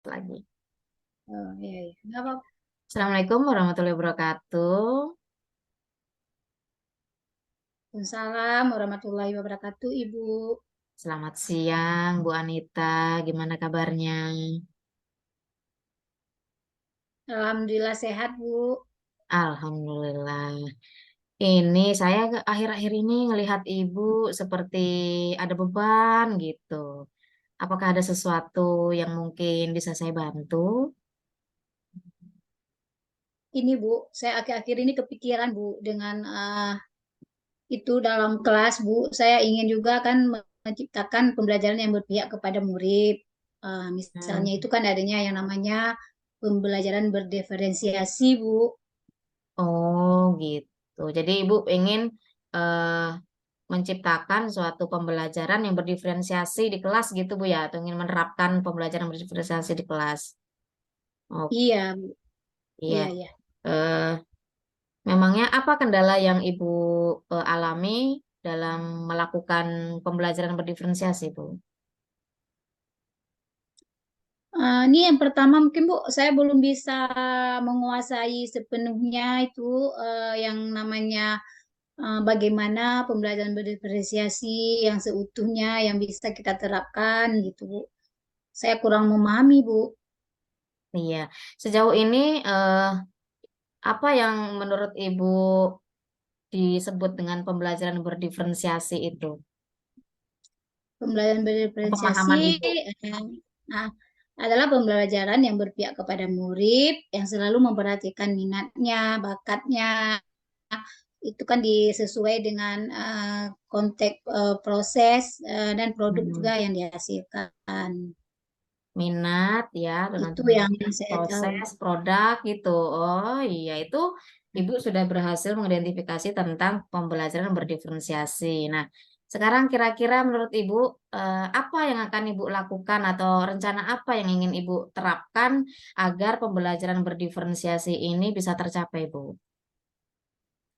lagi. Oh, iya, iya. Nggak apa-apa. Assalamualaikum warahmatullahi wabarakatuh. Waalaikumsalam warahmatullahi wabarakatuh, Ibu. Selamat siang, Bu Anita. Gimana kabarnya? Alhamdulillah sehat, Bu. Alhamdulillah. Ini saya akhir-akhir ini ngelihat Ibu seperti ada beban gitu. Apakah ada sesuatu yang mungkin bisa saya bantu? Ini, Bu, saya akhir-akhir ini kepikiran, Bu, dengan itu dalam kelas, Bu. Saya ingin juga kan menciptakan pembelajaran yang berpihak kepada murid. Misalnya itu Hmm. kan adanya yang namanya pembelajaran berdiferensiasi, Bu. Oh gitu. Jadi Ibu ingin eh, menciptakan suatu pembelajaran yang berdiferensiasi di kelas gitu Bu ya, atau ingin menerapkan pembelajaran berdiferensiasi di kelas. Oh Iya, Bu. iya. Iya, iya. Eh, Memangnya apa kendala yang Ibu alami dalam melakukan pembelajaran berdiferensiasi Bu? Ini yang pertama mungkin Bu, saya belum bisa menguasai sepenuhnya itu yang namanya bagaimana pembelajaran berdiferensiasi yang seutuhnya yang bisa kita terapkan gitu Bu. Saya kurang memahami Bu. Iya. Sejauh ini eh, apa yang menurut Ibu disebut dengan pembelajaran berdiferensiasi itu? Pembelajaran Pemahaman berdiferensiasi Ibu. nah, adalah pembelajaran yang berpihak kepada murid yang selalu memperhatikan minatnya, bakatnya, itu kan disesuai dengan konteks proses dan produk juga Hmm. yang dihasilkan. Minat ya dengan Itu yang minat, saya tahu. proses produk gitu. Oh iya itu Ibu sudah berhasil mengidentifikasi tentang pembelajaran berdiferensiasi. Nah, sekarang kira-kira menurut Ibu apa yang akan Ibu lakukan atau rencana apa yang ingin Ibu terapkan agar pembelajaran berdiferensiasi ini bisa tercapai, Bu?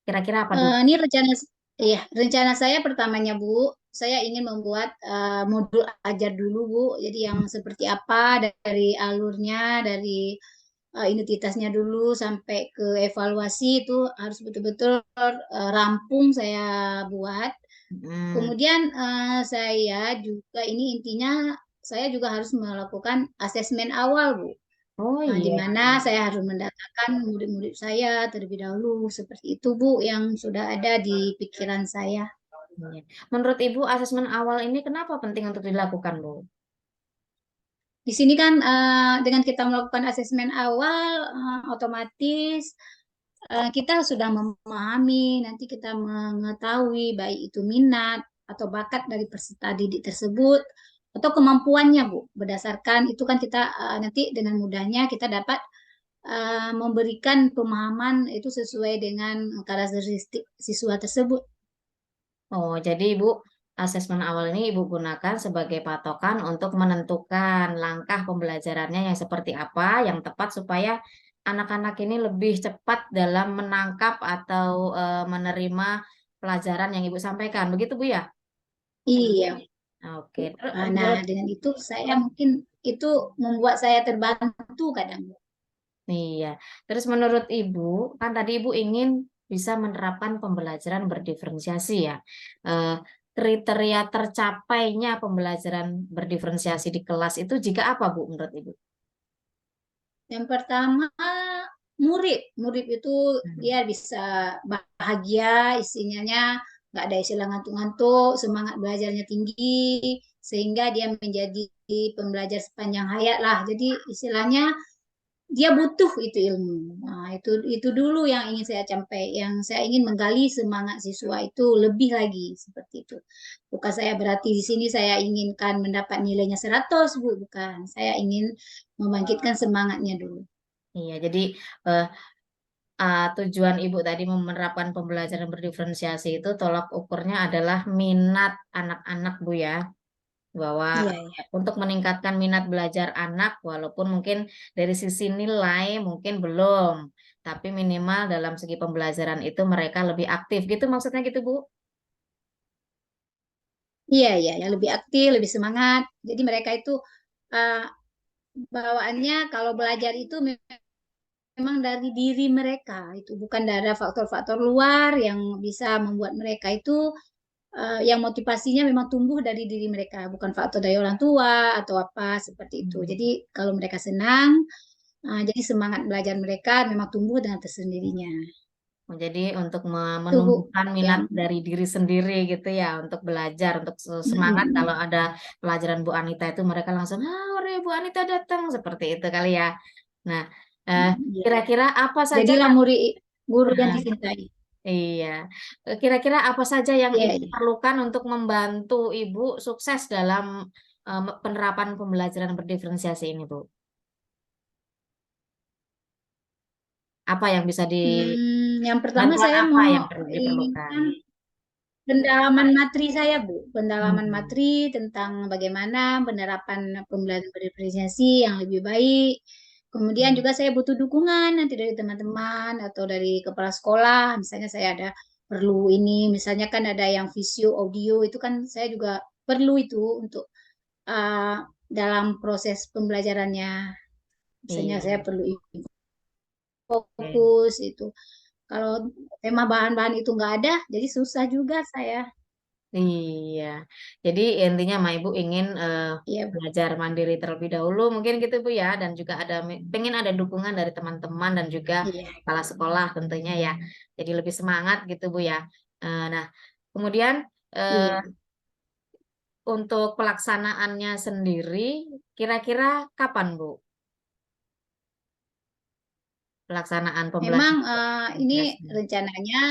Kira-kira apa dulu? Ini rencana, ya rencana saya pertamanya Bu, saya ingin membuat modul ajar dulu Bu. Jadi yang seperti apa dari alurnya, dari identitasnya dulu sampai ke evaluasi itu harus betul-betul rampung saya buat. Hmm. Kemudian saya juga ini intinya saya juga harus melakukan asesmen awal Bu. Oh Di iya. mana saya harus mendatakan murid-murid saya terlebih dahulu seperti itu Bu yang sudah ada di pikiran saya. Iya. Menurut Ibu asesmen awal ini kenapa penting untuk dilakukan, Bu? Di sini kan dengan kita melakukan asesmen awal otomatis kita sudah memahami, nanti kita mengetahui baik itu minat atau bakat dari peserta didik tersebut atau kemampuannya, Bu. Berdasarkan itu kan kita nanti dengan mudahnya kita dapat memberikan pemahaman itu sesuai dengan karakteristik siswa tersebut. Oh, jadi Ibu asesmen awal ini Ibu gunakan sebagai patokan untuk menentukan langkah pembelajarannya yang seperti apa, yang tepat supaya anak-anak ini lebih cepat dalam menangkap atau menerima pelajaran yang Ibu sampaikan. Begitu, Bu ya? Iya. Oke. Nah, dengan itu saya mungkin itu membuat saya terbantu kadang. Iya. Terus menurut Ibu, kan tadi Ibu ingin bisa menerapkan pembelajaran berdiferensiasi ya. Eh, Kriteria tercapainya pembelajaran berdiferensiasi di kelas itu jika apa Bu menurut Ibu? Yang pertama, murid itu Hmm. dia bisa bahagia, istilahnya nggak ada istilah ngantuk-ngantuk, semangat belajarnya tinggi, sehingga dia menjadi pembelajar sepanjang hayat lah. Jadi istilahnya dia butuh itu ilmu. Nah, itu dulu yang ingin saya capai, yang saya ingin menggali semangat siswa itu lebih lagi seperti itu. Bukan saya berarti di sini saya inginkan mendapat nilainya 100, Bu, bukan. Saya ingin membangkitkan semangatnya dulu. Iya, jadi eh, tujuan Ibu tadi menerapkan pembelajaran berdiferensiasi itu tolak ukurnya adalah minat anak-anak Bu ya. Bahwa Iya, iya. untuk meningkatkan minat belajar anak, walaupun mungkin dari sisi nilai mungkin belum, tapi minimal dalam segi pembelajaran itu mereka lebih aktif gitu maksudnya gitu Bu? Iya, iya, yang lebih aktif, lebih semangat. Jadi mereka itu uh, bawaannya kalau belajar itu memang dari diri mereka, itu bukan dari faktor-faktor luar yang bisa membuat mereka itu yang motivasinya memang tumbuh dari diri mereka, bukan faktor dari orang tua atau apa seperti itu. Jadi Hmm. kalau mereka senang, jadi semangat belajar mereka memang tumbuh dengan tersendirinya. Jadi untuk Itu Bu menumbuhkan minat yang dari diri sendiri gitu ya, untuk belajar, untuk semangat kalau ada pelajaran Bu Anita itu mereka langsung, ah, ore Bu Anita datang, seperti itu kali ya. Nah, eh, ya. kira-kira apa saja Jadilah yang, murid guru yang nah, dicintai. iya, kira-kira apa saja yang Iya, Ibu iya. perlukan untuk membantu Ibu sukses dalam penerapan pembelajaran berdiferensiasi ini, Bu? Apa yang bisa di, Yang pertama bantuan saya apa mau yang perlu diperlukan? inginkan pendalaman materi saya, Bu. Pendalaman Hmm. materi tentang bagaimana penerapan pembelajaran berdiferensiasi yang lebih baik. Kemudian juga saya butuh dukungan nanti dari teman-teman atau dari kepala sekolah. Misalnya saya ada perlu ini, misalnya kan ada yang visio, audio, itu kan saya juga perlu itu untuk uh, dalam proses pembelajarannya. Misalnya saya Iya. perlu Oke. fokus itu. Kalau tema bahan-bahan itu nggak ada, jadi susah juga saya. Iya, jadi intinya Ma Ibu ingin Iya, Bu. belajar mandiri terlebih dahulu, mungkin gitu Bu ya, dan juga ada pengen ada dukungan dari teman-teman dan juga Iya, kepala sekolah tentunya ya, jadi lebih semangat gitu Bu ya. Nah, kemudian eh, iya. untuk pelaksanaannya sendiri, kira-kira kapan Bu pelaksanaan Memang pembelajaran ini berbasis? rencananya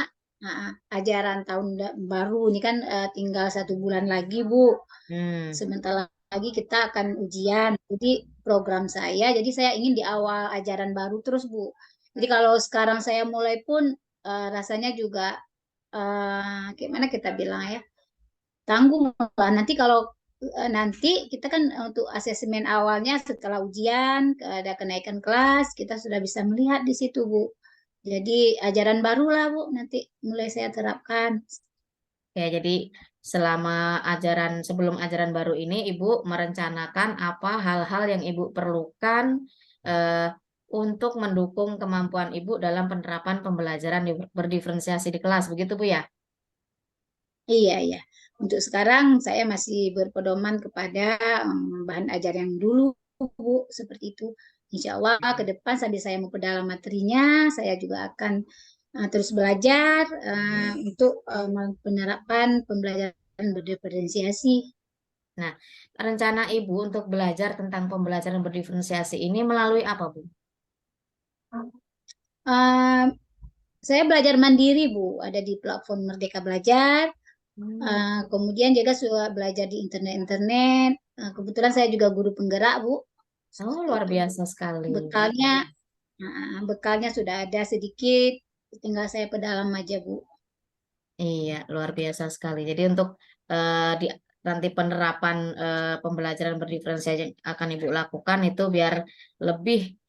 ajaran tahun baru ini kan tinggal 1 bulan lagi, Bu. Hmm. Sebentar lagi kita akan ujian. Jadi program saya, jadi saya ingin di awal ajaran baru terus, Bu. Jadi kalau sekarang saya mulai pun rasanya juga gimana kita bilang ya, tanggung lah. Nanti kalau nanti kita kan untuk asesmen awalnya setelah ujian ada kenaikan kelas, kita sudah bisa melihat di situ, Bu. Jadi ajaran baru lah, Bu, nanti mulai saya terapkan. Ya, jadi selama sebelum ajaran baru ini, Ibu merencanakan apa hal-hal yang Ibu perlukan eh, untuk mendukung kemampuan Ibu dalam penerapan pembelajaran berdiferensiasi di kelas, begitu Bu ya? Iya, iya. Untuk sekarang saya masih berpedoman kepada bahan ajar yang dulu, Bu, seperti itu. Insya Allah ke depan sambil saya mau pedalam materinya, saya juga akan terus belajar untuk penerapan pembelajaran berdiferensiasi. Nah, rencana Ibu untuk belajar tentang pembelajaran berdiferensiasi ini melalui apa, Bu? Eh, saya belajar mandiri, Bu, ada di platform Merdeka Belajar. Hmm. Kemudian juga suka belajar di internet-internet. Kebetulan saya juga guru penggerak, Bu, Oh, seperti luar itu. biasa sekali. Bekalnya sudah ada sedikit, tinggal saya pedalam aja, Bu. Iya, luar biasa sekali. Jadi untuk di nanti penerapan pembelajaran berdiferensiasi yang akan Ibu lakukan itu biar lebih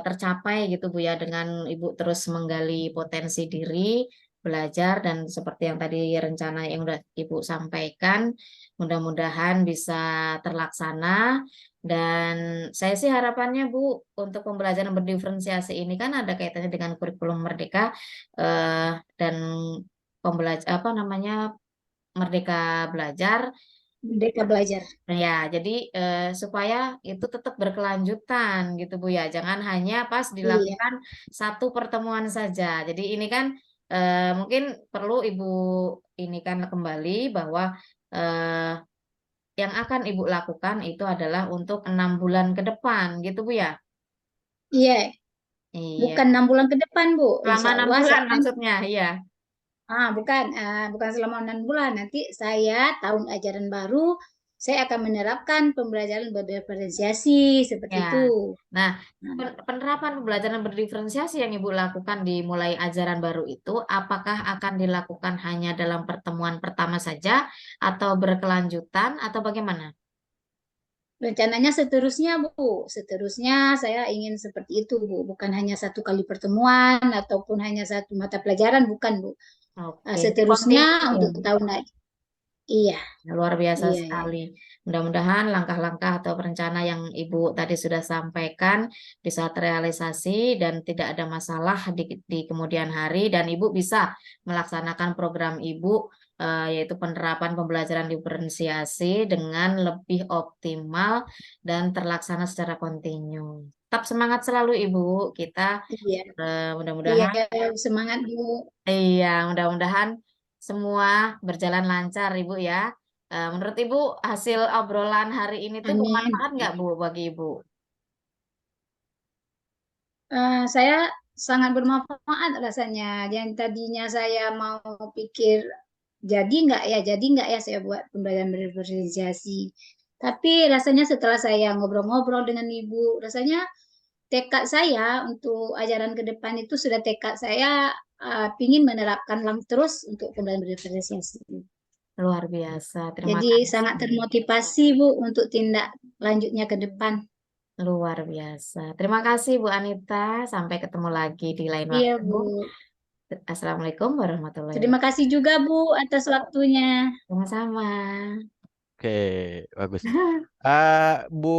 tercapai gitu Bu ya dengan Ibu terus menggali potensi diri, belajar dan seperti yang tadi rencana yang udah Ibu sampaikan, mudah-mudahan bisa terlaksana dan saya sih harapannya Bu untuk pembelajaran berdiferensiasi ini kan ada kaitannya dengan kurikulum Merdeka dan pembelajar apa namanya Merdeka Belajar. Merdeka Belajar. Ya, jadi supaya itu tetap berkelanjutan gitu Bu ya. Jangan hanya pas Iya, dilakukan satu pertemuan saja. Jadi ini kan mungkin perlu Ibu ini kan kembali bahwa eh, yang akan Ibu lakukan itu adalah untuk 6 bulan ke depan gitu Bu ya. iya. Iya. Bukan 6 bulan ke depan, Bu. Selama Insya enam Allah bulan saya maksudnya, iya. bukan selama 6 bulan. Nanti saya tahun ajaran baru saya akan menerapkan pembelajaran berdiferensiasi seperti Ya. itu. Nah, Nah, penerapan pembelajaran berdiferensiasi yang Ibu lakukan di mulai ajaran baru itu, apakah akan dilakukan hanya dalam pertemuan pertama saja, atau berkelanjutan, atau bagaimana? rencananya seterusnya, Bu. Seterusnya saya ingin seperti itu, Bu. Bukan hanya 1 kali pertemuan ataupun hanya satu mata pelajaran, bukan, Bu. Oke, jadi Seterusnya kontinu. untuk tahun lain. Iya, Luar biasa iya, iya. sekali. Mudah-mudahan langkah-langkah atau rencana yang Ibu tadi sudah sampaikan bisa terrealisasi dan tidak ada masalah di kemudian hari dan Ibu bisa melaksanakan program Ibu yaitu penerapan pembelajaran diferensiasi dengan lebih optimal dan terlaksana secara kontinu. Tetap semangat selalu Ibu. Kita Iya, iya, mudah-mudahan semangat Bu. iya, mudah-mudahan semua berjalan lancar, Ibu ya. Menurut Ibu, hasil obrolan hari ini tuh Amin. bermanfaat nggak, Bu, bagi Ibu? Saya sangat bermanfaat rasanya. Yang tadinya saya mau pikir jadi nggak ya saya buat pembelajaran berdiferensiasi. Tapi rasanya setelah saya ngobrol-ngobrol dengan ibu, rasanya tekad saya untuk ajaran ke depan itu sudah tekad saya pingin menerapkan terus untuk pembelajaran berdiferensiasi. Luar biasa. Terima Jadi sangat kasih. termotivasi Bu untuk tindak lanjutnya ke depan. Luar biasa. Terima kasih, Bu Anita. Sampai ketemu lagi di lain Iya waktu. Bu. Assalamualaikum warahmatullahi Terima wabarakatuh. kasih juga Bu atas waktunya. Sama-sama. Oke, bagus. Bu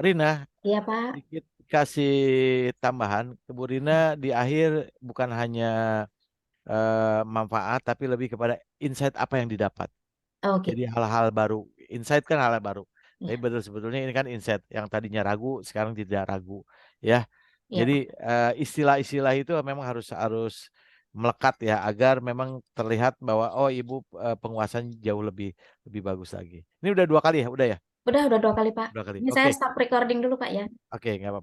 Rina, Iya, Pak. sedikit kasih tambahan. Bu Rina di akhir bukan hanya manfaat, tapi lebih kepada insight apa yang didapat. Oh, Jadi gitu. hal-hal baru. Insight kan hal baru. Tapi Ya, betul sebetulnya ini kan insight yang tadinya ragu, sekarang tidak ragu. Ya, iya, jadi Pak. istilah-istilah itu memang harus harus melekat ya agar memang terlihat bahwa oh ibu penguasaan jauh lebih lebih bagus lagi. Ini udah 2 kali ya, udah ya, Udah 2 kali, Pak. dua kali. Ini saya Oke, stop recording dulu, Pak ya. oke, nggak apa-apa.